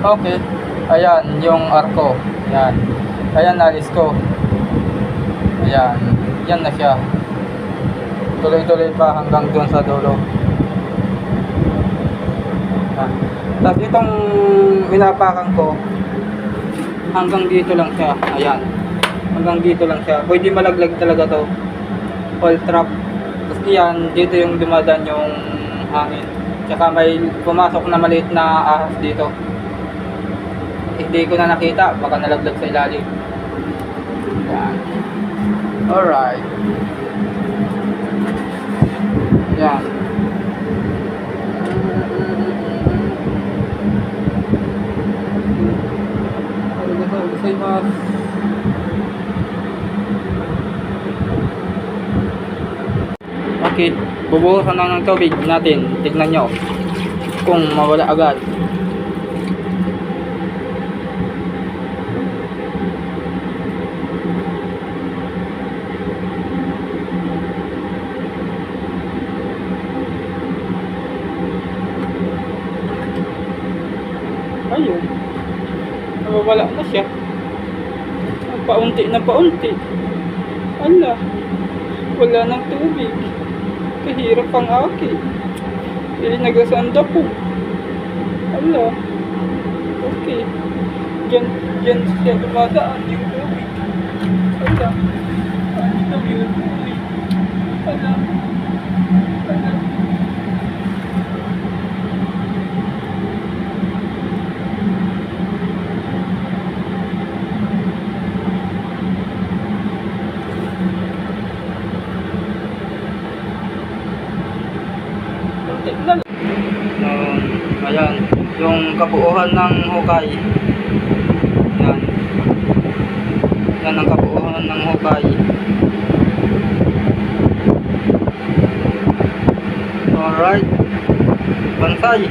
Okay. Ayan, yung arko. Ayan. Ayan, nalis ko. Ayan. Yan na siya. Tuloy-tuloy pa hanggang doon sa dulo. Ayan. Tapos itong winapakan ko, hanggang dito lang siya. Ayan. Hanggang dito lang siya. Pwede malaglag talaga to. All trap. Tapos yan, dito yung dumadaan yung hangin. Tsaka may pumasok na maliit na ahas dito. Hindi ko na nakita, baka nalaglag sa ilalim. Yan. Alright. Yan. Okay, bubuhusan na ng tubig natin. Tignan nyo kung mawala agad. Ayun, nawawala na siya. Paunti na paunti. Ala, wala ng tubig. Kahirap ang aki. Hindi nagasanda po. Ala, okay. Diyan siya dumadaan yung tubig. Ala, ano na yun? Ala, ala. Ayan, yung kabuuhan ng hukay. Yan. Yan ang kabuuhan ng hukay. Alright. Bansay.